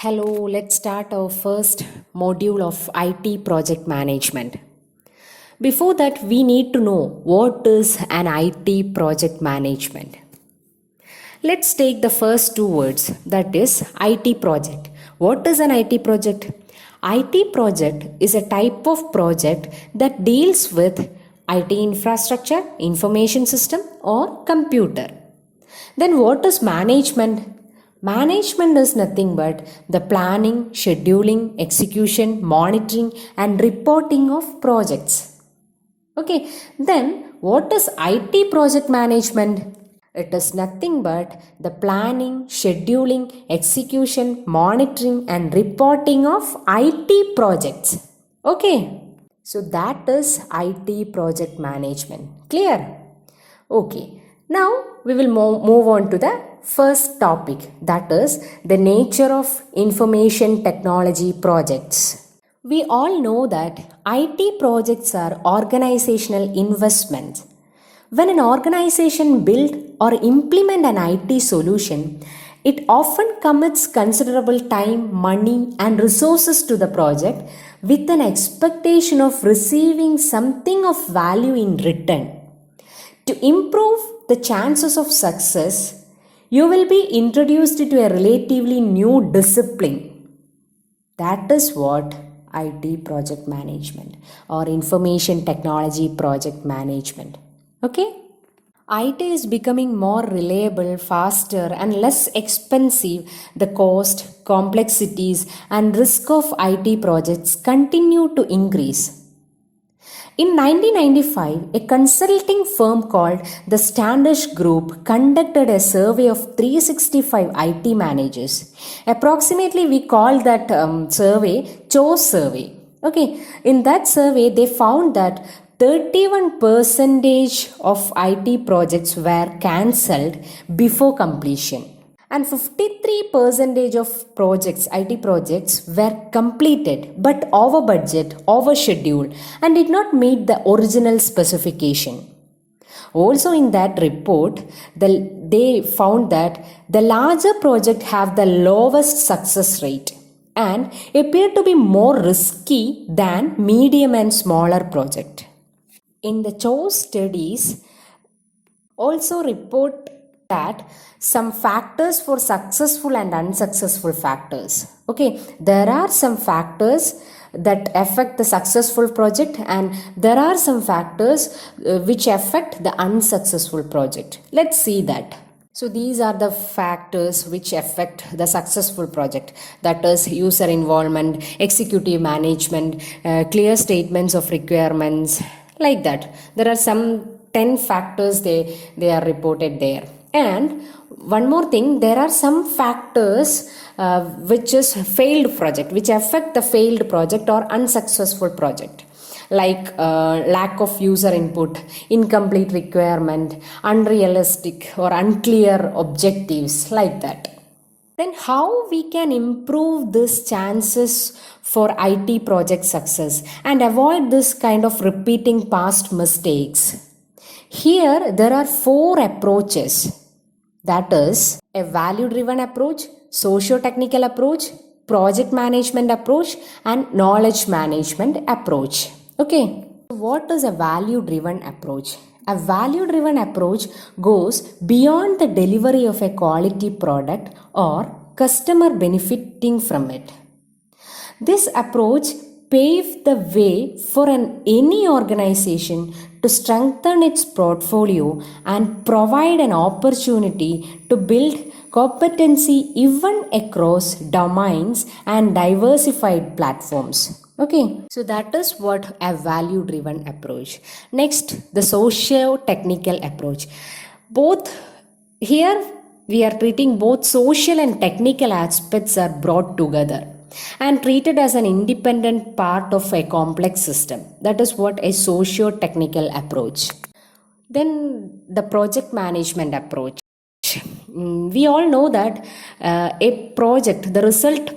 Hello, let's start our first module of IT project management. Before that, we need to know what is an IT project management. Let's take the first two words, that is IT project. What is an IT project? IT project is a type of project that deals with IT infrastructure, information system, or computer. Then what is management? Management is nothing but the planning, scheduling, execution, monitoring, and reporting of projects. Okay, then what is IT project management? It is nothing but the planning, scheduling, execution, monitoring, and reporting of IT projects. Okay, so that is IT project management. Clear? Okay, now we will move on to the first topic, that is the nature of information technology projects. We all know that IT projects are organizational investments. When an organization builds or implement an IT solution, it often commits considerable time, money, and resources to the project with an expectation of receiving something of value in return. To improve the chances of success, you will be introduced to a relatively new discipline. That is what IT project management or information technology project management. Okay? IT is becoming more reliable, faster, and less expensive. The cost, complexities, and risk of IT projects continue to increase. In 1995, a consulting firm called the Standish Group conducted a survey of 365 IT managers. Approximately, we call that survey CHOS survey. Okay, in that survey, they found that 31% of IT projects were cancelled before completion, and 53% of projects, IT projects, were completed but over budget, over schedule, and did not meet the original specification. Also, in that report, they found that the larger projects have the lowest success rate and appear to be more risky than medium and smaller projects. In the CHOS studies, also report that some factors for successful and unsuccessful factors. Okay, there are some factors that affect the successful project, and there are some factors which affect the unsuccessful project. Let's see that. So these are the factors which affect the successful project, that is user involvement, executive management, clear statements of requirements, like that. There are some 10 factors they are reported there. And one more thing, there are some factors which is failed project, which affect the failed project or unsuccessful project, like lack of user input, incomplete requirement, unrealistic or unclear objectives, like that. Then how we can improve these chances for IT project success and avoid this kind of repeating past mistakes? Here there are 4 approaches, that is a value driven approach, socio-technical approach, project management approach, and knowledge management approach. Okay, what is a value driven approach? A value driven approach goes beyond the delivery of a quality product or customer benefiting from it. This approach paved the way for any organization to strengthen its portfolio and provide an opportunity to build competency even across domains and diversified platforms. Okay, so that is what a value driven approach. Next, the socio-technical approach. Both here we are treating both social and technical aspects are brought together and treated as an independent part of a complex system. That is what a socio-technical approach. Then the project management approach. We all know that the result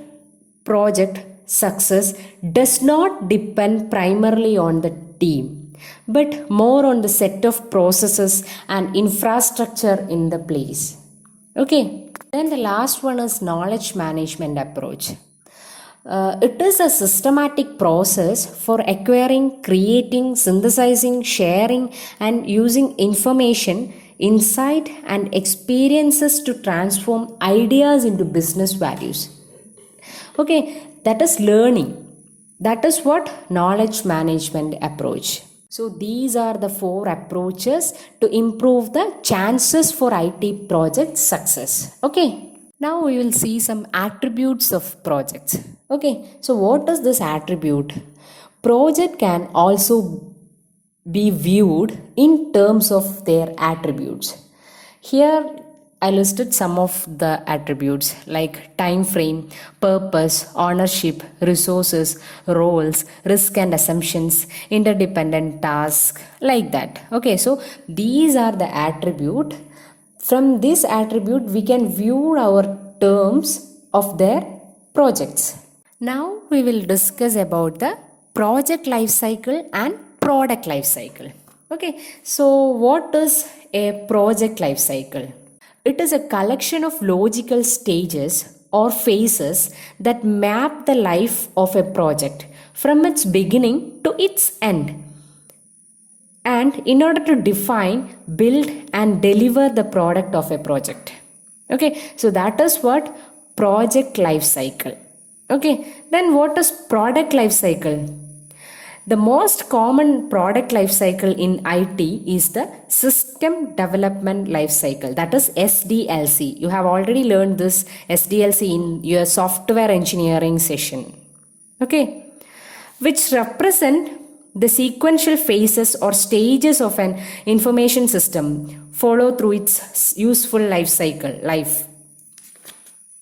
project success does not depend primarily on the team, but more on the set of processes and infrastructure in the place. Okay. Then the last one is knowledge management approach. It is a systematic process for acquiring, creating, synthesizing, sharing, and using information, insight, and experiences to transform ideas into business values. Okay, that is learning. That is what knowledge management approach. So these are the 4 approaches to improve the chances for IT project success. Okay. Now we will see some attributes of projects. Okay, so what is this attribute? Project can also be viewed in terms of their attributes. Here I listed some of the attributes like time frame, purpose, ownership, resources, roles, risk and assumptions, interdependent task, like that. Okay, so these are the attribute. From this attribute, we can view our terms of their projects. Now we will discuss about the project life cycle and product life cycle. Okay, so what is a project life cycle? It is a collection of logical stages or phases that map the life of a project from its beginning to its end, and in order to define, build, and deliver the product of a project. Okay, so that is what project life cycle. Okay, then what is product life cycle? The most common product life cycle in IT is the system development life cycle, that is SDLC. You have already learned this SDLC in your software engineering session. Okay, which represent the sequential phases or stages of an information system follow through its useful life cycle.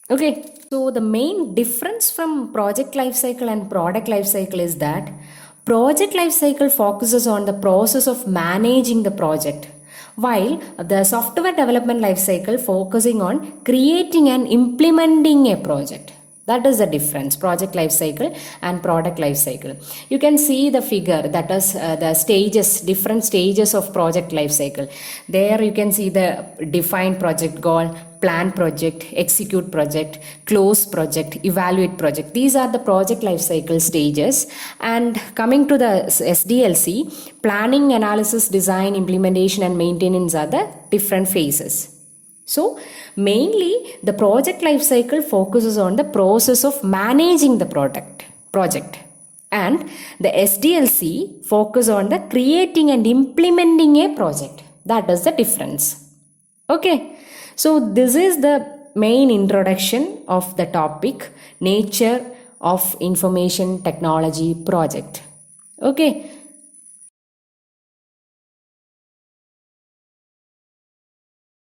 Okay, so the main difference from project life cycle and product life cycle is that project life cycle focuses on the process of managing the project, while the software development life cycle focusing on creating and implementing a project. That is the difference, project life cycle and product life cycle. You can see the figure, that is the stages, different stages of project life cycle. There you can see the define project goal, plan project, execute project, close project, evaluate project. These are the project life cycle stages. And coming to the SDLC, planning, analysis, design, implementation, and maintenance are the different phases. So mainly the project life cycle focuses on the process of managing the project, and the SDLC focus on the creating and implementing a project. That is the difference. Okay, so this is the main introduction of the topic, nature of information technology project. Okay.